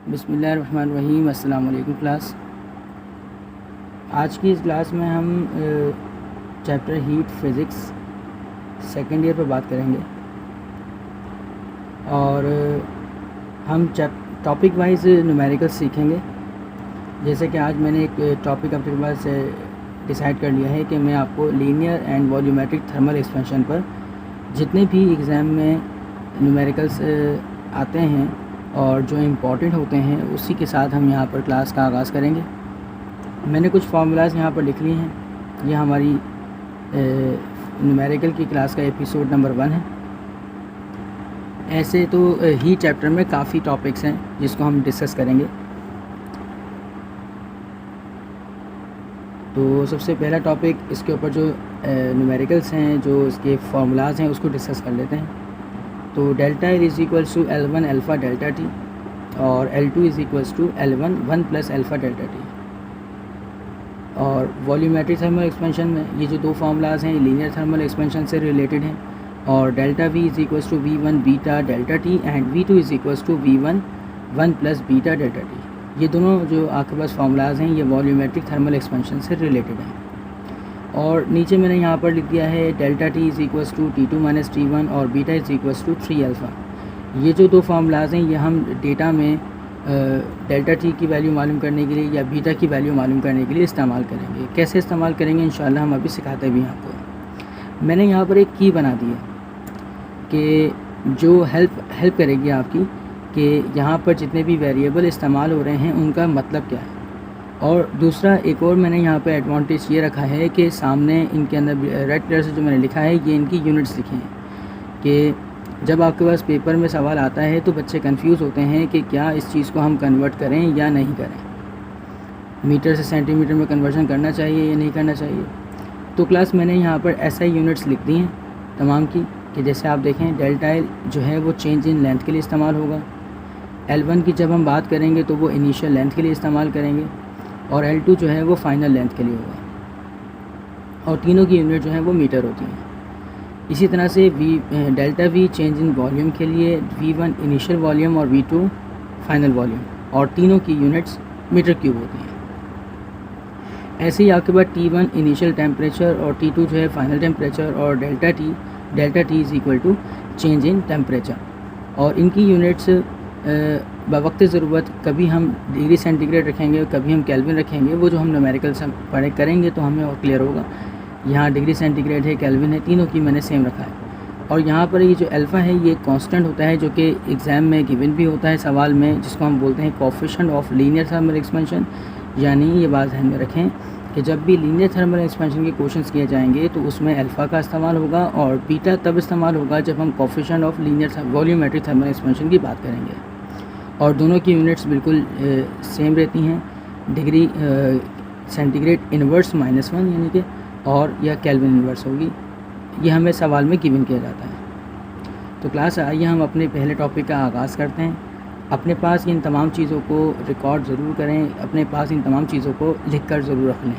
बिस्मिल्लाहिर्रहमानिर्रहीम। अस्सलाम वालेकुम क्लास। आज की इस क्लास में हम chapter heat physics second year पर बात करेंगे और हम टॉपिक वाइज न्यूमेरिकल सीखेंगे। जैसे कि आज मैंने एक टॉपिक अपने पास डिसाइड कर लिया है कि मैं आपको linear and volumetric thermal expansion पर जितने भी एग्ज़ाम में न्यूमेरिकल्स आते हैं और जो इम्पॉर्टेंट होते हैं उसी के साथ हम यहाँ पर क्लास का आगाज़ करेंगे। मैंने कुछ फार्मूलाज यहाँ पर लिख लिए हैं। यह हमारी न्यूमेरिकल की क्लास का एपिसोड नंबर 1 है। ऐसे तो ही चैप्टर में काफ़ी टॉपिक्स हैं जिसको हम डिस्कस करेंगे। तो सबसे पहला टॉपिक इसके ऊपर जो न्यूमेरिकल्स हैं, जो इसके फार्मूलाज हैं, उसको डिस्कस कर लेते हैं। तो delta L is equals to L1 alpha delta T और L2 is equals to L1 1 plus alpha delta T. और वॉल्यूमेट्रिक थर्मल एक्सपेंशन में ये जो दो फार्मूलाज हैं लीनियर थर्मल एक्सपेंशन से रिलेटेड हैं। और delta V is equals to V1 beta delta T and V2 is equals to V1 1 plus beta delta T. ये दोनों जो आपके पास फार्मूलाज हैं ये वॉल्यूमेट्रिक थर्मल एक्सपेंशन से रिलेटेड हैं। और नीचे मैंने यहाँ पर लिख दिया है delta T is equals to T2 minus T1 और beta is equals to 3 alpha. ये जो दो फार्मूलाज हैं ये हम डेटा में डेल्टा टी की वैल्यू मालूम करने के लिए या बीटा की वैल्यू मालूम करने के लिए इस्तेमाल करेंगे। कैसे इस्तेमाल करेंगे इंशाल्लाह हम अभी सिखाते भी हैं आपको। मैंने यहाँ पर एक की बना दी है कि जो हेल्प करेगी आपकी कि यहाँ पर जितने भी वेरिएबल इस्तेमाल हो रहे हैं उनका मतलब क्या है। और दूसरा एक और मैंने यहाँ पे एडवांटेज ये रखा है कि सामने इनके अंदर रेड कलर से जो मैंने लिखा है ये इनकी यूनिट्स लिखी हैं कि जब आपके पास पेपर में सवाल आता है तो बच्चे कंफ्यूज होते हैं कि क्या इस चीज़ को हम कन्वर्ट करें या नहीं करें, मीटर से सेंटीमीटर में कन्वर्जन करना चाहिए या नहीं करना चाहिए। तो क्लास मैंने यहाँ पर ऐसा ही यूनिट्स लिख दी हैं तमाम की कि जैसे आप देखें डेल्टा एल जो है वो चेंज इन लेंथ के लिए इस्तेमाल होगा। L1 की जब हम बात करेंगे तो वो इनिशियल लेंथ के लिए इस्तेमाल करेंगे और L2 जो है वो फाइनल लेंथ के लिए होगा। और तीनों की यूनिट जो है वो मीटर होती हैं। इसी तरह से delta V change in volume के लिए V1 इनिशियल वॉल्यूम और V2 फाइनल वॉल्यूम और तीनों की यूनिट्स मीटर क्यूब होती हैं। ऐसे ही आपके पास T1 इनिशियल टेम्परेचर और T2 जो है फाइनल टेम्परेचर और delta T is equal to change in temperature. और इनकी यूनिट्स बवक्त ज़रूरत कभी हम डिग्री सेंटीग्रेड रखेंगे, कभी हम केल्विन रखेंगे। वो जो हम न्यूमेरिकल से पढ़े करेंगे तो हमें और क्लियर होगा। यहाँ डिग्री सेंटीग्रेड है, केल्विन है, तीनों की मैंने सेम रखा है। और यहाँ पर ये जो अल्फ़ा है ये कांस्टेंट होता है जो कि एग्ज़ाम में गिवन भी होता है सवाल में, जिसको हम बोलते हैं coefficient of linear thermal expansion. यानी ये बात ध्यान में रखें कि जब भी लीनियर थर्मल एक्सपेंशन के क्वेश्चंस किए जाएंगे तो उसमें अल्फ़ा का इस्तेमाल होगा और बीटा तब इस्तेमाल होगा जब हम coefficient of linear volumetric thermal expansion की बात करेंगे। और दोनों की यूनिट्स बिल्कुल सेम रहती हैं, डिग्री सेंटीग्रेड इन्वर्स -1 यानी कि और या केल्विन इन्वर्स होगी। ये हमें सवाल में गिवन किया जाता है। तो क्लास आइए हम अपने पहले टॉपिक का आगाज़ करते हैं। अपने पास इन तमाम चीज़ों को रिकॉर्ड ज़रूर करें, अपने पास इन तमाम चीज़ों को लिख कर ज़रूर रख लें,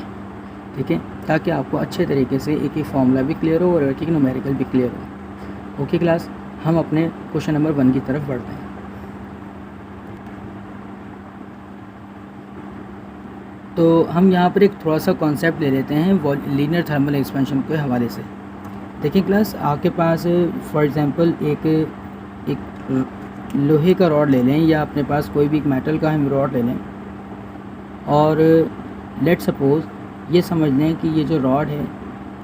ठीक है, ताकि आपको अच्छे तरीके से एक फार्मूला भी क्लियर हो और एक न्यूमेरिकल भी क्लियर हो। ओके क्लास, हम अपने क्वेश्चन नंबर 1 की तरफ बढ़ते हैं। तो हम यहाँ पर एक थोड़ा सा कॉन्सेप्ट ले लेते हैं लीनियर थर्मल एक्सपेंशन के हवाले से। देखिए क्लास, आपके पास फॉर एग्ज़ाम्पल एक लोहे का रॉड ले लें या अपने पास कोई भी एक मेटल का हम रॉड ले लें और लेट सपोज़ ये समझ लें कि ये जो रॉड है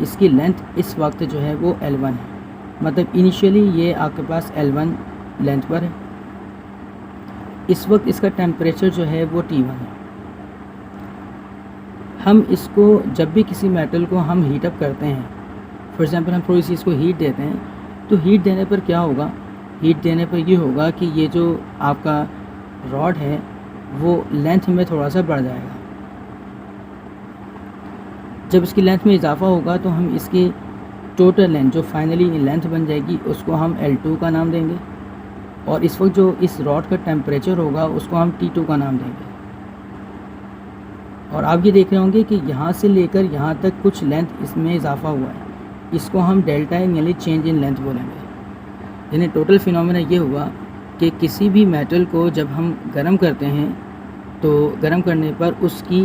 इसकी लेंथ इस वक्त जो है वो L1 है। मतलब इनिशियली ये आपके पास L1 लेंथ पर है। इस वक्त इसका टेम्परेचर जो है वो T1 है। हम इसको जब भी किसी मेटल को हम हीट अप करते हैं, फॉर एग्ज़ाम्पल हम थोड़ी सी इसको हीट देते हैं, तो हीट देने पर क्या होगा, हीट देने पर ये होगा कि ये जो आपका रॉड है वो लेंथ में थोड़ा सा बढ़ जाएगा। जब इसकी लेंथ में इजाफा होगा तो हम इसकी टोटल लेंथ जो फाइनली लेंथ बन जाएगी उसको हम L2 का नाम देंगे और इस वक्त जो इस रॉड का टेम्परेचर होगा उसको हम T2 का नाम देंगे। और आप ये देख रहे होंगे कि यहाँ से लेकर यहाँ तक कुछ लेंथ इसमें इजाफा हुआ है, इसको हम डेल्टा यानी चेंज इन लेंथ बोलेंगे। यानी टोटल फिनोमेना ये हुआ कि किसी भी मेटल को जब हम गर्म करते हैं तो गर्म करने पर उसकी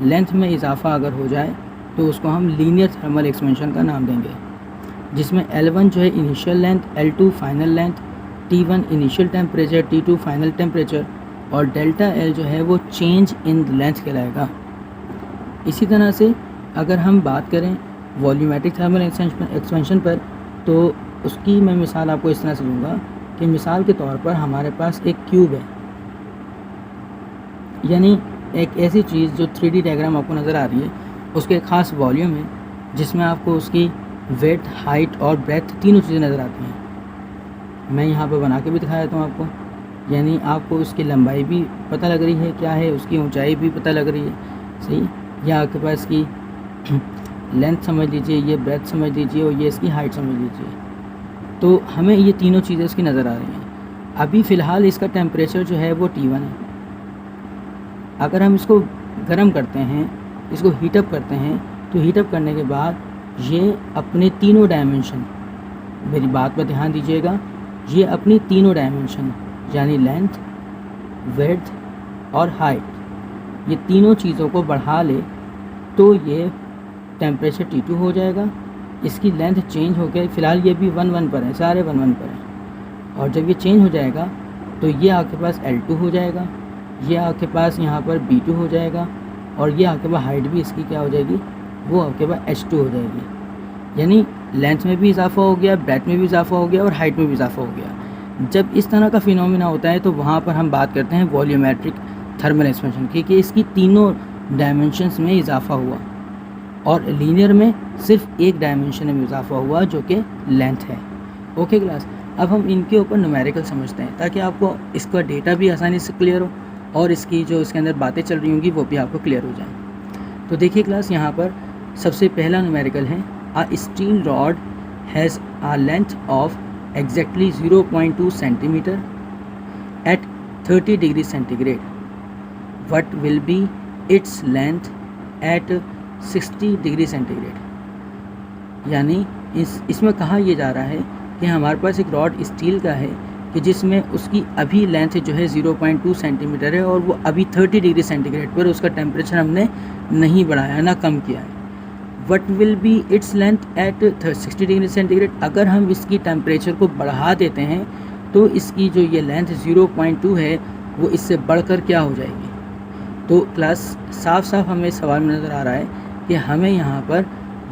लेंथ में इजाफा अगर हो जाए तो उसको हम लीनियर थर्मल एक्सपेंशन का नाम देंगे, जिसमें L1 जो है initial length, L2 final length, T1 initial temperature, T2 final temperature और डेल्टा L जो है वो चेंज इन लेंथ कहलाएगा। इसी तरह से अगर हम बात करें वॉल्यूमेट्रिक थर्मल एक्सपेंशन पर, तो उसकी मैं मिसाल आपको इस तरह से दूंगा कि मिसाल के तौर पर हमारे पास एक क्यूब है, यानी एक ऐसी चीज़ जो 3D डायग्राम आपको नज़र आ रही है, उसके एक ख़ास वॉल्यूम है जिसमें आपको उसकी वेट, हाइट और ब्रेथ तीनों चीज़ें नज़र आती हैं। मैं यहाँ पर बना के भी दिखा देता हूँ आपको, यानी आपको उसकी लंबाई भी पता लग रही है क्या है, उसकी ऊंचाई भी पता लग रही है, सही, या आपके पास इसकी लेंथ समझ लीजिए, ये ब्रेथ समझ लीजिए और ये इसकी हाइट समझ लीजिए। तो हमें ये तीनों चीज़ें इसकी नज़र आ रही हैं। अभी फ़िलहाल इसका टेम्परेचर जो है वो T1 है। अगर हम इसको गर्म करते हैं, इसको हीटअप करते हैं, तो हीटअप करने के बाद ये अपने तीनों डायमेंशन, मेरी बात पर ध्यान दीजिएगा, ये अपनी तीनों डायमेंशन यानी लेंथ, विड्थ और हाइट, ये तीनों चीज़ों को बढ़ा ले तो ये टेम्परेचर T2 हो जाएगा। इसकी लेंथ चेंज हो गई, फ़िलहाल ये भी 1 1 पर है, सारे 1 1 पर हैं, और जब ये चेंज हो जाएगा तो ये आपके पास L2 हो जाएगा, ये आपके पास यहाँ पर B2 हो जाएगा और ये आपके पास हाइट भी इसकी क्या हो जाएगी, वो आपके पास H2 हो जाएगी। यानी लेंथ में भी इजाफा हो गया, ब्रेथ में भी इजाफा हो गया और हाइट में भी इजाफा हो गया। जब इस तरह का फिनोमिना होता है तो वहाँ पर हम बात करते हैं वॉल्यूमेट्रिक थर्मल एक्सपेंशन की, कि इसकी तीनों डायमेंशंस में इजाफा हुआ और लीनियर में सिर्फ एक डायमेंशन में इजाफा हुआ जो कि लेंथ है। ओके क्लास, अब हम इनके ऊपर न्यूमेरिकल समझते हैं ताकि आपको इसका डेटा भी आसानी से क्लियर हो और इसकी जो इसके अंदर बातें चल रही होंगी वो भी आपको क्लियर हो जाए। तो देखिए क्लास, यहाँ पर सबसे पहला न्यूमेरिकल है, a steel rod has a length of exactly 0.2 centimetre at 30 degree centigrade, what will be its length at 60 degree centigrade. यानी इसमें कहा यह जा रहा है कि हमारे पास एक रॉड स्टील का है कि जिसमें उसकी अभी लेंथ जो है 0.2 सेंटीमीटर है और वो अभी 30 डिग्री सेंटीग्रेड पर उसका टेम्परेचर हमने नहीं बढ़ाया ना कम किया है। What will be its length at 60 degree centigrade, अगर हम इसकी टेम्परेचर को बढ़ा देते हैं तो इसकी जो ये लेंथ 0.2 है वो इससे बढ़कर क्या हो जाएगी। तो क्लास साफ साफ हमें सवाल में नज़र आ रहा है कि हमें यहाँ पर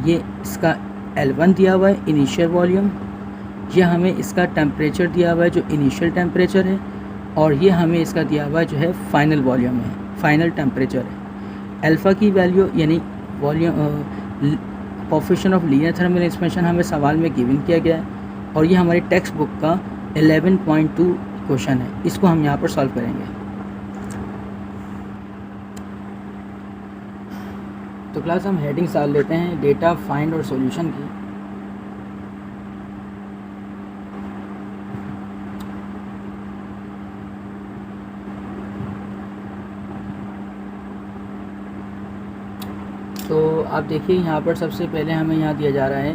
ये इसका L1 दिया हुआ है इनिशियल वॉल्यूम, ये हमें इसका टेम्परेचर दिया हुआ है जो इनिशियल टेम्परेचर है, और ये हमें इसका दिया हुआ है जो है फाइनल वॉल्यूम है, फाइनल टेम्परेचर है। अल्फ़ा की वैल्यू यानी volume coefficient of linear thermal expansion हमें सवाल में गिवन किया गया है और ये हमारी टेक्स्ट बुक का 11.2 क्वेश्चन है, इसको हम यहाँ पर सॉल्व करेंगे। तो क्लास हम हेडिंग डाल लेते हैं डेटा, फाइंड और सॉल्यूशन की। तो आप देखिए यहाँ पर सबसे पहले हमें यहाँ दिया जा रहा है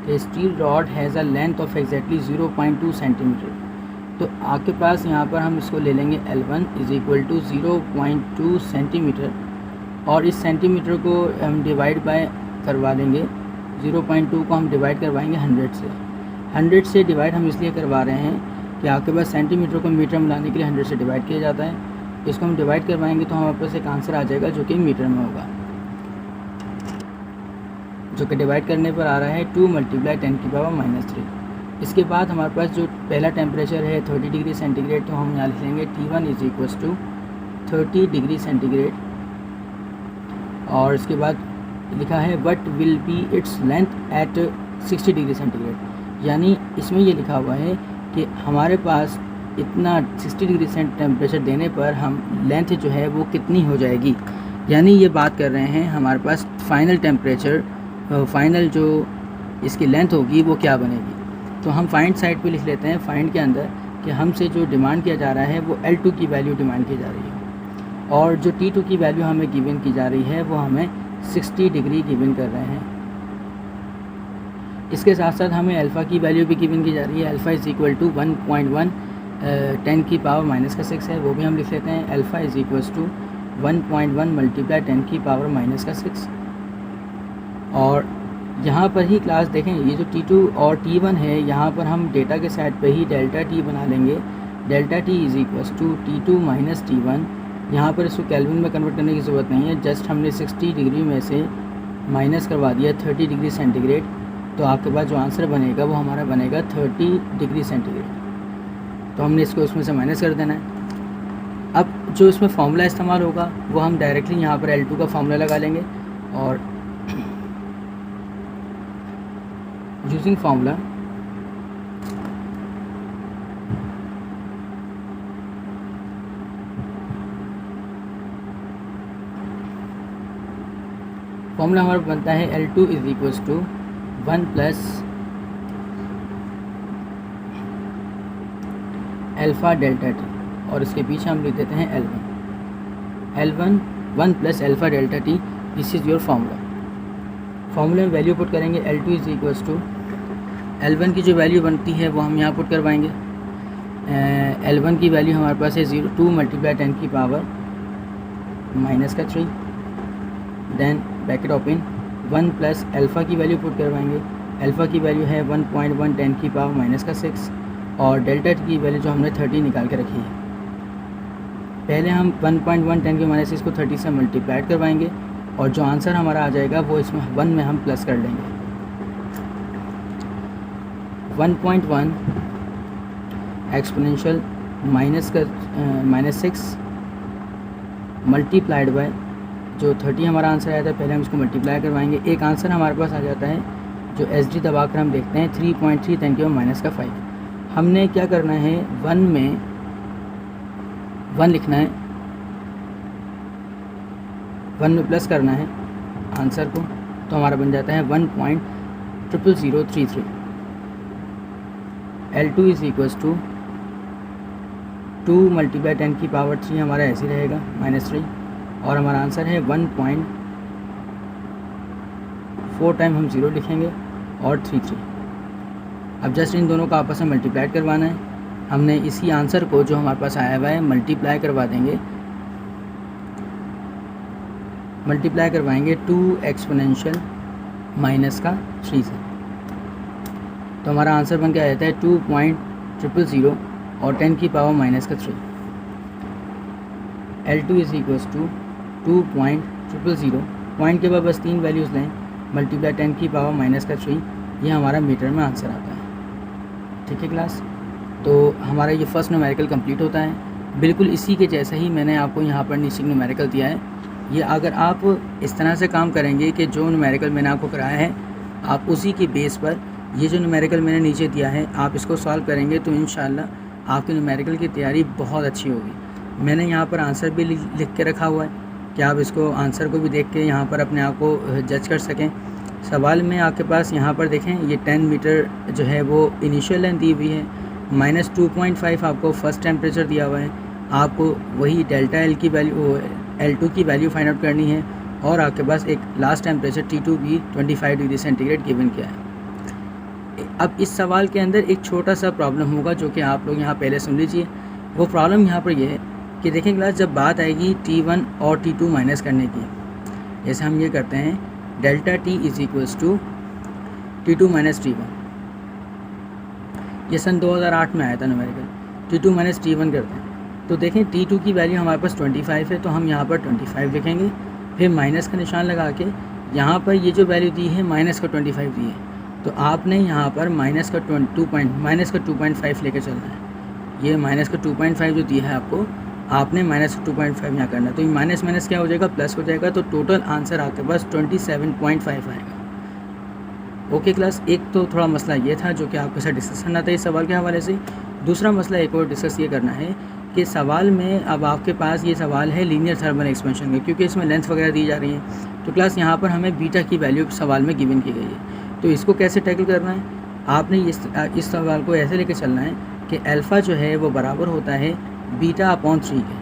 कि steel rod has a length of exactly 0.2 centimetre. तो आपके पास यहाँ पर हम इसको ले लेंगे L1 is equal to 0.2 centimetre और इस सेंटीमीटर को हम डिवाइड बाय करवा लेंगे, 0.2 को हम डिवाइड करवाएंगे 100 से। 100 से डिवाइड हम इसलिए करवा रहे हैं कि आपके पास सेंटीमीटर को मीटर में लाने के लिए 100 से डिवाइड किया जाता है। इसको हम डिवाइड करवाएंगे तो हमारे पास एक आंसर आ जाएगा जो कि मीटर में होगा, जो कि डिवाइड करने पर आ रहा है 2 × 10⁻³ इसके बाद हमारे पास जो पहला टेम्परेचर है 30 डिग्री सेंटीग्रेड, तो हम यहाँ लिख लेंगे T1 is equal to 30 degree centigrade और इसके बाद लिखा है what will be its length at 60 degree centigrade. यानी इसमें ये लिखा हुआ है कि हमारे पास इतना 60 डिग्री टेम्परेचर देने पर हम लेंथ जो है वो कितनी हो जाएगी। यानी ये बात कर रहे हैं हमारे पास फाइनल टेम्परेचर, फाइनल जो इसकी लेंथ होगी वो क्या बनेगी। तो हम फाइंड साइड पे लिख लेते हैं, फाइंड के अंदर कि हमसे जो डिमांड किया जा रहा है वो L2 की वैल्यू डिमांड की जा रही है और जो T2 की वैल्यू हमें गिवन की जा रही है वो हमें 60 डिग्री गिवन कर रहे हैं। इसके साथ साथ हमें अल्फ़ा की वैल्यू भी गिवन की जा रही है, अल्फ़ा इज़ इक्वल टू 1.1 10 की पावर माइनस का 6 है, वो भी हम लिख लेते हैं। Alpha is equals to 1.1 multiply 10 की पावर माइनस का 6। और यहाँ पर ही क्लास देखें, ये जो T2 और T1 है, यहाँ पर हम डेटा के साइड पे ही डेल्टा T बना लेंगे। Delta T is equals to T2 minus T1। यहाँ पर इसको केल्विन में कन्वर्ट करने की ज़रूरत नहीं है, जस्ट हमने 60 डिग्री में से माइनस करवा दिया 30 डिग्री सेंटीग्रेड, तो आपके पास जो आंसर बनेगा वो हमारा बनेगा 30 डिग्री सेंटीग्रेड। तो हमने इसको उसमें से माइनस कर देना है। अब जो इसमें फार्मूला इस्तेमाल होगा वो हम डायरेक्टली यहाँ पर L2 का फार्मूला लगा लेंगे, और यूजिंग फार्मूला हमारा बनता है L2 is equals to 1 plus alpha delta T, और इसके पीछे हम लिख देते हैं L1 1 plus alpha delta T. This is your formula में वैल्यू पुट करेंगे। L2 is equals to L1 की जो वैल्यू बनती है वो हम यहाँ पुट करवाएंगे। L1 की वैल्यू हमारे पास है 2 मल्टीप्लाई 10 की पावर माइनस का 3, then bracket open 1 plus alpha की वैल्यू पुट करवाएंगे। अल्फ़ा की वैल्यू है 1.1 10 की पावर माइनस का 6, और डेल्टा की वैल्यू जो हमने 30 निकाल के रखी है। पहले हम 1.1 10 के माइनस इसको 30 से मल्टीप्लाई करवाएंगे, और जो आंसर हमारा आ जाएगा वो इसमें 1 में हम प्लस कर लेंगे। 1.1 एक्सपोनेंशियल -6 मल्टीप्लाइड बाय जो 30 हमारा आंसर आया था, पहले हम इसको मल्टीप्लाई करवाएंगे। एक आंसर हमारे पास आ जाता है जो SD दबा कर हम देखते हैं 3.3 10 की पावर माइनस का 5। हमने क्या करना है, 1 में 1 लिखना है, 1 में प्लस करना है आंसर को, तो हमारा बन जाता है 1.00033। L2 is equals to 2 multiply 10 की पावर 3 हमारा ऐसे रहेगा -3, और हमारा आंसर है 1.4 टाइम हम 0 लिखेंगे और 33। अब जस्ट इन दोनों का आपस में मल्टीप्लाई करवाना है। हमने इसी आंसर को जो हमारे पास आया हुआ है मल्टीप्लाई करवा देंगे, मल्टीप्लाई करवाएंगे 2 एक्सपोनेंशियल माइनस का 3 से, तो हमारा आंसर बन के आ जाता है 2.000 और 10 की पावर माइनस का 3। L2 is equals to 2.000, point के बाद बस 3 वैल्यूज़ लें, मल्टीप्लाई 10 की पावर माइनस का 3, ये हमारा मीटर में आंसर आता है। ठीक है क्लास, तो हमारा ये फर्स्ट न्यूमेरिकल कंप्लीट होता है। बिल्कुल इसी के जैसा ही मैंने आपको यहाँ पर नीचे न्यूमेरिकल दिया है। ये अगर आप इस तरह से काम करेंगे कि जो न्यूमेरिकल मैंने आपको कराया है, आप उसी के बेस पर ये जो न्यूमेरिकल मैंने नीचे दिया है आप इसको सॉल्व करेंगे, तो इंशाल्लाह आपकी न्यूमेरिकल की तैयारी बहुत अच्छी होगी। मैंने यहाँ पर आंसर भी लिख के रखा हुआ है कि आप इसको आंसर को भी देख के यहाँ पर अपने आप को जज कर सकें। सवाल में आपके पास यहाँ पर देखें, ये 10 मीटर जो है वो इनिशियल लेंथ दी हुई है, -2.5 आपको फर्स्ट टेम्परेचर दिया हुआ है, आपको वही डेल्टा L की वैल्यू L2 की वैल्यू फाइंड आउट करनी है, और आपके पास एक लास्ट टेम्परेचर T2 भी 25 डिग्री सेंटीग्रेड गिवन किया है। अब इस सवाल के अंदर एक छोटा सा प्रॉब्लम होगा जो कि आप लोग यहाँ पहले सुन लीजिए। वो प्रॉब्लम यहाँ पर ये है कि देखें क्लास, जब बात आएगी T1 और T2 माइनस करने की, जैसे हम ये करते हैं delta T is equals to T2 minus T1, ये सन 2008 में आया था न्यूमेरिकल। T2 माइनस T1 करते हैं, तो देखें T2 की वैल्यू हमारे पास 25 है, तो हम यहाँ पर 25 लिखेंगे, फिर माइनस का निशान लगा के यहाँ पर ये जो वैल्यू दी है माइनस का 25 दी है, तो आपने यहाँ पर माइनस का 2.5 लेके चलना है। ये माइनस का 2.5 जो दिया है आपको, आपने माइनस का 2.5 यहाँ करना है, तो ये माइनस माइनस क्या हो जाएगा, प्लस हो जाएगा, तो टोटल आंसर आपके पास 27.5 आएगा। ओके क्लास, एक तो थोड़ा मसला ये था जो कि आपके साथ डिस्कस करना था इस सवाल के हवाले से। दूसरा मसला एक और डिस्कस ये करना है कि सवाल में अब आपके पास ये सवाल है लीनियर थर्मल एक्सपेंशन का, क्योंकि इसमें लेंथ वगैरह दी जा रही है, तो क्लास यहाँ पर हमें बीटा की वैल्यू सवाल में गिवन की गई है। तो इसको कैसे टैकल करना है, आपने इस सवाल को ऐसे लेके चलना है कि अल्फ़ा जो है वो बराबर होता है बीटा अपॉन 3 के।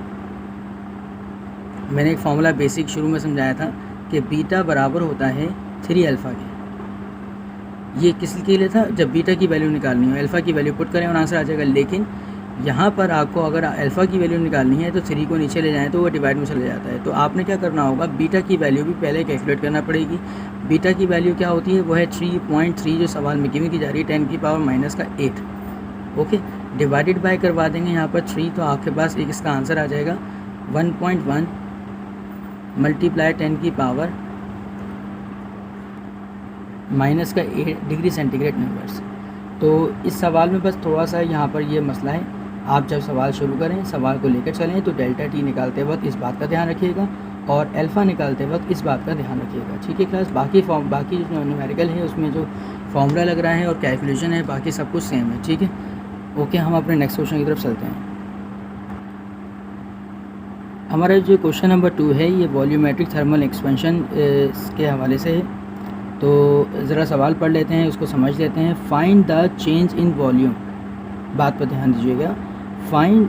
मैंने एक फार्मूला बेसिक शुरू में समझाया था कि बीटा बराबर होता है 3 अल्फ़ा के। ये किस के लिए था, जब बीटा की वैल्यू निकालनी हो, अल्फ़ा की वैल्यू पुट करें और आंसर आ जाएगा। लेकिन यहाँ पर आपको अगर अल्फ़ा की वैल्यू निकालनी है तो 3 को नीचे ले जाएँ तो वो डिवाइड में चला जाता है। तो आपने क्या करना होगा, बीटा की वैल्यू भी पहले कैलकुलेट करना पड़ेगी। बीटा की वैल्यू क्या होती है, वो है 3.3 जो सवाल में गिवन की जा रही है 10 की पावर माइनस का 8। ओके, डिवाइडेड बाय करवा देंगे यहाँ पर 3, तो आपके पास एक इसका आंसर आ जाएगा 1.1 मल्टीप्लाई 10 की पावर माइनस का 8 डिग्री सेंटीग्रेड इनवर्स। तो इस सवाल में बस थोड़ा सा यहाँ पर ये मसला है, आप जब सवाल शुरू करें, सवाल को लेकर चलें तो डेल्टा टी निकालते वक्त इस बात का ध्यान रखिएगा और अल्फ़ा निकालते वक्त इस बात का ध्यान रखिएगा। ठीक है क्लास, बाकी जो न्यूमेरिकल है उसमें जो फॉर्मूला लग रहा है और कैलकुलेशन है बाकी सब कुछ सेम है। ठीक है, ओके, हम अपने नेक्स्ट क्वेश्चन की तरफ चलते हैं। हमारा जो क्वेश्चन नंबर 2 है ये वॉल्यूमेट्रिक थर्मल एक्सपेंशन के हवाले से है। तो ज़रा सवाल पढ़ लेते हैं, उसको समझ लेते हैं। Find the change in volume, बात पर ध्यान दीजिएगा। Find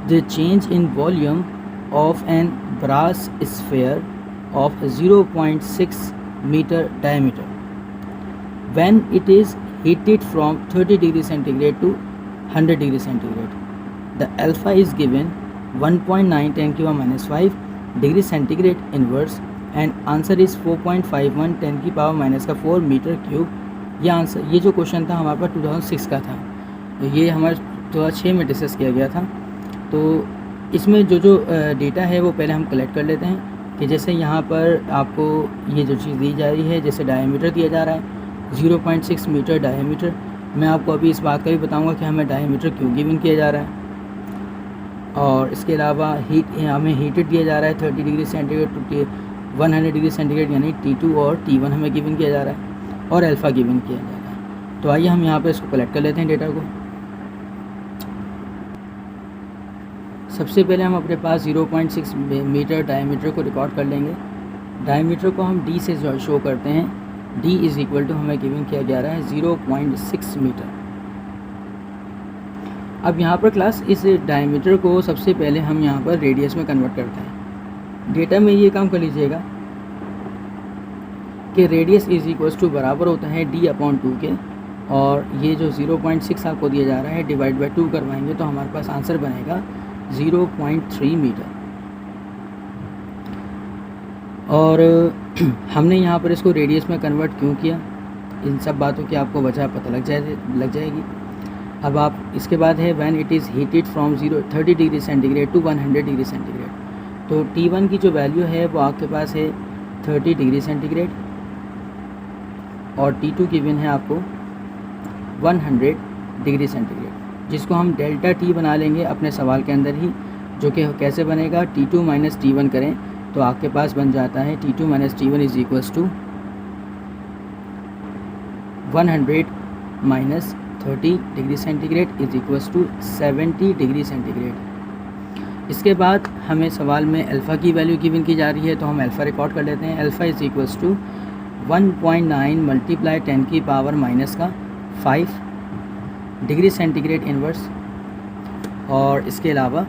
the change in volume of an brass sphere of 0.6 metre diameter when it is heated from 30 degree centigrade to 100 degree centigrade. The alpha is given 1.9 10 की power minus 5 degree centigrade inverse and answer is 4.51 10 की power minus का 4 metre cube. ये answer, ये जो question था हमारे पास 2006 का था, तो ये हमारे 2006 में डिस्कस किया गया था। तो इसमें जो डेटा है वो पहले हम कलेक्ट कर लेते हैं कि जैसे यहाँ पर आपको ये जो चीज़ दी जा रही है, जैसे डायमीटर दिया जा रहा है 0.6 मीटर डायमीटर। मैं आपको अभी इस बात का भी बताऊंगा कि हमें डायमीटर क्यों गिवन किया जा रहा है। और इसके अलावा हमें हीटेड दिया जा रहा है 30 degree centigrade to 100 degree centigrade, यानी T2 और T1 हमें गिवन किया जा रहा है और अल्फ़ा गिवन किया जा रहा है। तो आइए हम यहाँ पर इसको कलेक्ट कर लेते हैं डेटा को। सबसे पहले हम अपने पास 0.6 मीटर डायमीटर को रिकॉर्ड कर लेंगे। डायमीटर को हम D से शो करते हैं। D इज़ इक्वल टू हमें गिवन किया जा रहा है 0.6 मीटर। अब यहाँ पर क्लास इस डायमीटर को सबसे पहले हम यहाँ पर रेडियस में कन्वर्ट करते हैं। डेटा में ये काम कर लीजिएगा कि रेडियस इज़ इक्वल टू बराबर होता है D/2 के, और ये जो 0.6 आपको दिया जा रहा है डिवाइड बाई 2 करवाएंगे तो हमारे पास आंसर बनेगा 0.3 मीटर। और हमने यहाँ पर इसको रेडियस में कन्वर्ट क्यों किया, इन सब बातों की आपको वजह पता लग जाएगी। अब आप इसके बाद है when it is heated from 30 degree centigrade to 100 degree centigrade. तो T1 की जो वैल्यू है वो आपके पास है 30 डिग्री सेंटीग्रेड और T2 की गिवन है आपको 100 डिग्री सेंटीग्रेड, जिसको हम डेल्टा T बना लेंगे अपने सवाल के अंदर ही, जो कि कैसे बनेगा, T2 माइनस T1 करें तो आपके पास बन जाता है T2 minus T1 is equals to 100 minus 30 degree centigrade is equals to 70 degree centigrade. इसके बाद हमें सवाल में अल्फ़ा की वैल्यू गिवन की जा रही है, तो हम अल्फ़ा रिकॉर्ड कर लेते हैं। Alpha is equals to 1.9 multiply 10 की पावर माइनस का 5 डिग्री सेंटीग्रेड इनवर्स। और इसके अलावा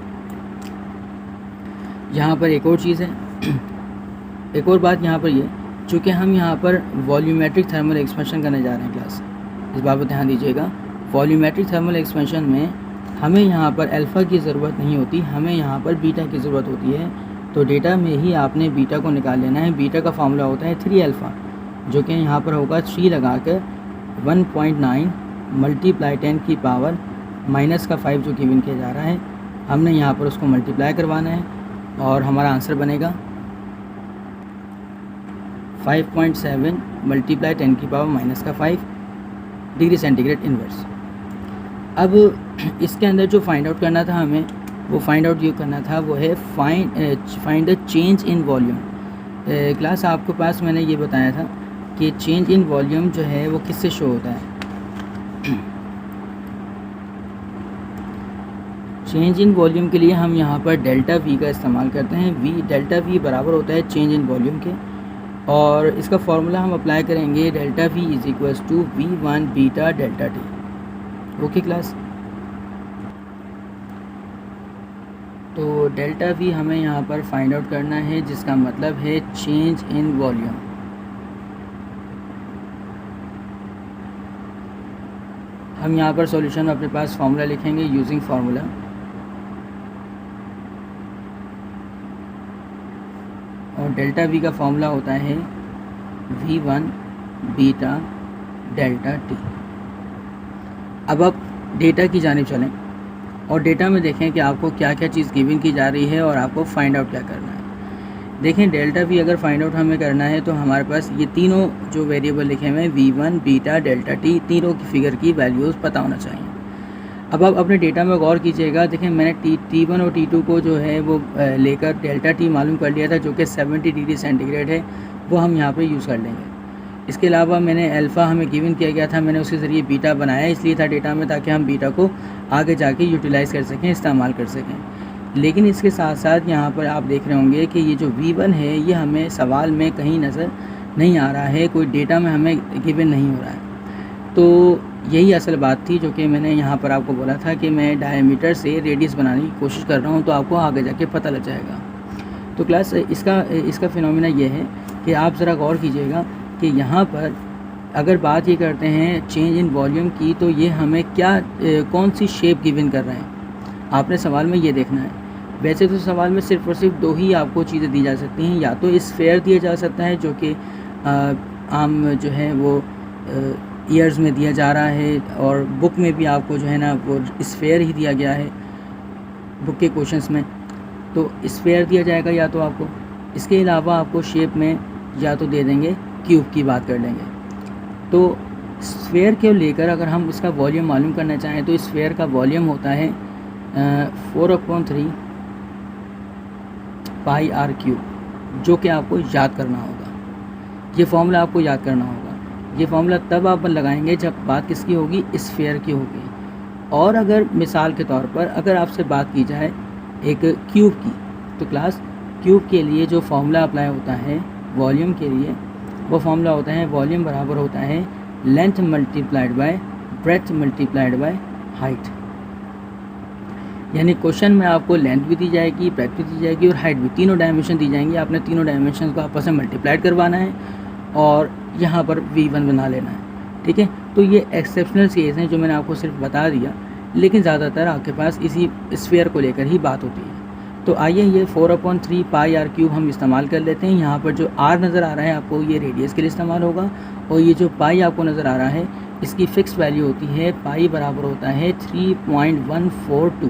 यहाँ पर एक और चीज़ है, एक और बात यहाँ पर ये, चूँकि हम यहाँ पर वॉल्यूमेट्रिक थर्मल एक्सपेंशन करने जा रहे हैं क्लास, इस बात पर ध्यान दीजिएगा। वॉल्यूमेट्रिक थर्मल एक्सपेंशन में हमें यहाँ पर अल्फ़ा की ज़रूरत नहीं होती, हमें यहाँ पर बीटा की ज़रूरत होती है। तो डेटा में ही आपने बीटा को निकाल लेना है। बीटा का फार्मूला होता है 3 अल्फ़ा, जो कि यहाँ पर होगा 3 लगा कर 1.9 मल्टीप्लाई 10 की पावर माइनस का 5 जो गिवन किया जा रहा है, हमने यहाँ पर उसको मल्टीप्लाई करवाना है और हमारा आंसर बनेगा 5.7 मल्टीप्लाई 10 की पावर माइनस का 5 डिग्री सेंटीग्रेड इनवर्स। अब इसके अंदर जो फाइंड आउट करना था हमें, वो फाइंड आउट ये करना था, वो है find the change in volume. Class आपके पास मैंने ये बताया था कि चेंज इन वॉल्यूम जो है वो किससे शो होता है। चेंज इन वॉल्यूम के लिए हम यहाँ पर डेल्टा वी का इस्तेमाल करते हैं। डेल्टा वी बराबर होता है चेंज इन वॉल्यूम के, और इसका फार्मूला हम अप्लाई करेंगे delta V is equals to V1 beta delta T. Okay class, तो डेल्टा वी हमें यहाँ पर फाइंड आउट करना है, जिसका मतलब है चेंज इन वॉल्यूम। हम यहाँ पर सॉल्यूशन में अपने पास फार्मूला लिखेंगे यूजिंग फार्मूला। और डेल्टा वी का फार्मूला होता है V1 बीटा डेल्टा टी। अब आप डेटा की जानिब चलें और डेटा में देखें कि आपको क्या क्या चीज़ गिवन की जा रही है और आपको फाइंड आउट क्या करना है। देखें डेल्टा वी अगर फाइंड आउट हमें करना है तो हमारे पास ये तीनों जो वेरिएबल लिखे हुए हैं V1 बीटा डेल्टा टी, तीनों की फिगर की वैल्यूज़ पता होना चाहिए। अब आप अपने डेटा में गौर कीजिएगा। देखें मैंने T1 और T2 को जो है वो लेकर डेल्टा टी मालूम कर लिया था जो कि 70 डिग्री सेंटीग्रेड है, वो हम यहाँ पे यूज़ कर लेंगे। इसके अलावा मैंने अल्फ़ा हमें गिवन किया गया था, मैंने उसके ज़रिए बीटा बनाया इसलिए था डेटा में ताकि हम बीटा को आगे जाके यूटिलाइज़ कर सकें, इस्तेमाल कर सकें। लेकिन इसके साथ साथ यहाँ पर आप देख रहे होंगे कि ये जो V1 है ये हमें सवाल में कहीं नज़र नहीं आ रहा है, कोई डेटा में हमें गिवन नहीं हो रहा है। तो यही असल बात थी जो कि मैंने यहाँ पर आपको बोला था कि मैं डायमीटर से रेडियस बनाने की कोशिश कर रहा हूँ, तो आपको आगे जाके पता लग जाएगा। तो क्लास इसका फिनोमेना ये है कि आप ज़रा गौर कीजिएगा कि यहाँ पर अगर बात ये करते हैं चेंज इन वॉल्यूम की, तो ये हमें कौन सी शेप गिवन कर रहे हैं, आपने सवाल में ये देखना है। वैसे तो सवाल में सिर्फ़ और सिर्फ दो ही आपको चीज़ें दी जा सकती हैं, या तो स्फेयर दिया जा सकता है जो कि आम जो है वो ईयर्स में दिया जा रहा है, और बुक में भी आपको जो है ना वो स्फेयर ही दिया गया है बुक के क्वेश्चंस में, तो स्फेयर दिया जाएगा या तो आपको। इसके अलावा आपको शेप में या तो दे देंगे क्यूब की बात कर लेंगे। तो स्फेयर के लेकर अगर हम इसका वॉल्यूम मालूम करना चाहें तो स्फेयर का वॉल्यूम होता है 4/3 पाई आर क्यूब, जो कि आपको याद करना होगा। ये फार्मूला आपको याद करना होगा। ये फार्मूला तब आप लगाएंगे जब बात किसकी होगी, स्फेयर की होगी। और अगर मिसाल के तौर पर अगर आपसे बात की जाए एक क्यूब की, तो क्लास क्यूब के लिए जो फार्मूला अप्लाई होता है वॉल्यूम के लिए, वो फार्मूला होता है वॉल्यूम बराबर होता है length multiplied by breath multiplied by height. यानी क्वेश्चन में आपको लेंथ भी दी जाएगी, ब्रेथ भी दी जाएगी और हाइट भी, तीनों डायमेंशन दी जाएंगी। आपने तीनों डायमेंशन को आपस में मल्टीप्लाइड करवाना है और यहाँ पर V1 बना लेना है, ठीक है। तो ये एक्सेप्शनल केस हैं जो मैंने आपको सिर्फ बता दिया, लेकिन ज़्यादातर आपके पास इसी स्फीयर को लेकर ही बात होती है। तो आइए ये 4/3 पाई आर क्यूब हम इस्तेमाल कर लेते हैं। यहाँ पर जो आर नज़र आ रहा है आपको ये रेडियस के लिए इस्तेमाल होगा, और ये जो पाई आपको नज़र आ रहा है इसकी फ़िक्स वैल्यू होती है, पाई बराबर होता है 3.142,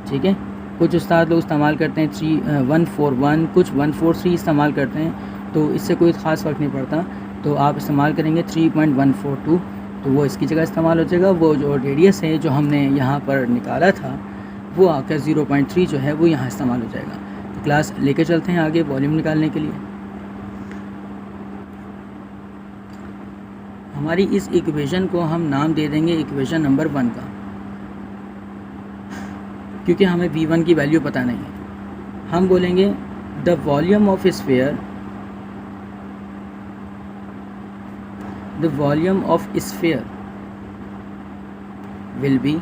ठीक है। कुछ उस्ताद लोग इस्तेमाल करते हैं 141, कुछ 143 इस्तेमाल करते हैं, तो इससे कोई ख़ास फ़र्क नहीं पड़ता। तो आप इस्तेमाल करेंगे 3.142, तो वो इसकी जगह इस्तेमाल हो जाएगा। वो जो रेडियस है जो हमने यहाँ पर निकाला था वो आकर 0.3 जो है वो यहाँ इस्तेमाल हो जाएगा। तो क्लास लेके चलते हैं आगे वॉल्यूम निकालने के लिए। हमारी इस इक्वेशन को हम नाम दे देंगे इक्वेशन नंबर 1 का, क्योंकि हमें V1 की वैल्यू पता नहीं है। हम बोलेंगे the volume of sphere, the volume of sphere will be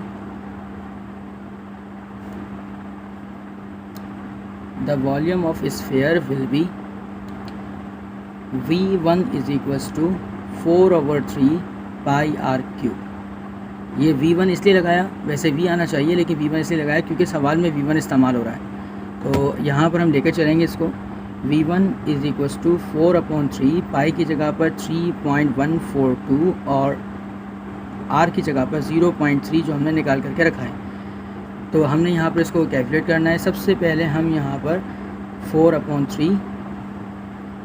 V1 is equals to 4/3 pi R cube. ये V1 इसलिए लगाया, वैसे V आना चाहिए लेकिन V1 इसलिए लगाया क्योंकि सवाल में V1 इस्तेमाल हो रहा है। तो यहाँ पर हम लेकर चलेंगे इसको V1 इज़ इक्वल्स टू 4/3, पाई की जगह पर 3.142 और R की जगह पर 0.3 जो हमने निकाल करके रखा है। तो हमने यहाँ पर इसको कैलकुलेट करना है। सबसे पहले हम यहाँ पर 4/3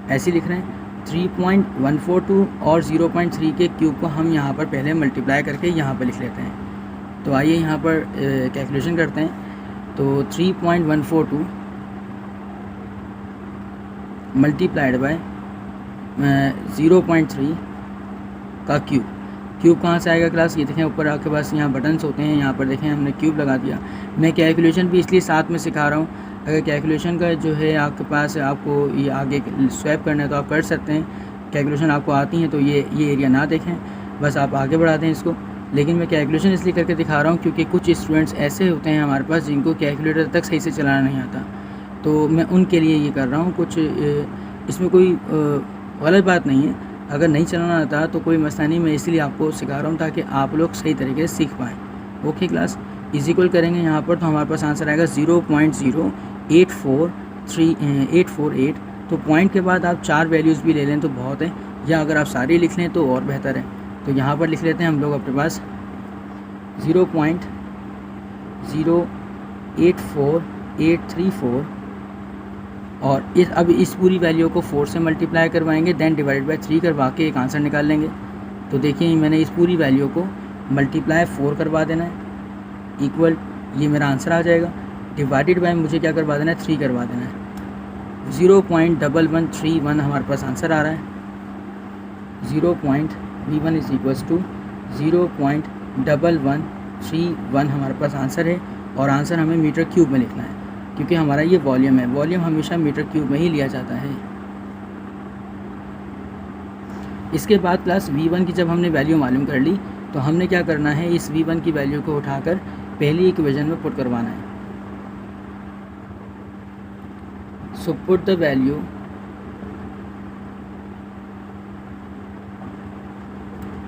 ऐसे लिख रहे हैं, 3.142 और 0.3 के क्यूब को हम यहाँ पर पहले मल्टीप्लाई करके यहाँ पर लिख लेते हैं। तो आइए यहाँ पर कैलकुलेशन करते हैं। तो 3.142 मल्टीप्लाइड बाय 0.3 का क्यूब कहाँ से आएगा क्लास, ये देखें ऊपर आपके पास यहाँ बटन्स होते हैं, यहाँ पर देखें हमने क्यूब लगा दिया। मैं कैलकुलेशन भी इसलिए साथ में सिखा रहा हूँ, अगर कैलकुलेशन का जो है आपके पास आपको ये आगे स्वैप करना है तो आप कर सकते हैं। कैलकुलेशन आपको आती हैं तो ये एरिया ना देखें, बस आप आगे बढ़ा दें इसको। लेकिन मैं कैलकुलेशन इसलिए करके दिखा रहा हूँ क्योंकि कुछ स्टूडेंट्स ऐसे होते हैं हमारे पास जिनको कैलकुलेटर तक सही से चलाना नहीं आता, तो मैं उनके लिए ये कर रहा हूँ। कुछ इसमें कोई गलत बात नहीं है, अगर नहीं चलाना आता तो कोई मसला नहीं, मैं इसलिए आपको सिखा रहा हूँ ताकि आप लोग सही तरीके से सीख पाएँ। ओके क्लास, इज इक्वल करेंगे यहाँ पर तो हमारे पास आंसर आएगा 0.0848। तो पॉइंट के बाद आप 4 वैल्यूज़ भी ले लें तो बहुत है, या अगर आप सारी लिख लें तो और बेहतर है। तो यहाँ पर लिख लेते हैं हम लोग अपने पास 0.084834 और अब इस पूरी वैल्यू को 4 से मल्टीप्लाई करवाएंगे, देन डिवाइडेड बाय 3 करवा के एक आंसर निकाल लेंगे। तो देखिए मैंने इस पूरी वैल्यू को मल्टीप्लाई 4 करवा देना है, इक्वल ये मेरा आंसर आ जाएगा। डिवाइडेड बाय मुझे क्या करवा देना है, 3 करवा देना है। 0.1131 हमारे पास आंसर आ रहा है। V1 इज इक्वल्स टू 0.1131 हमारे पास आंसर है, और आंसर हमें मीटर क्यूब में लिखना है क्योंकि हमारा ये वॉल्यूम है। वॉल्यूम हमेशा मीटर क्यूब में ही लिया जाता है। इसके बाद क्लास V1 की जब हमने वैल्यू मालूम कर ली तो हमने क्या करना है, इस V1 की वैल्यू को उठाकर पहली इक्वेशन में पुट करवाना है। So put the value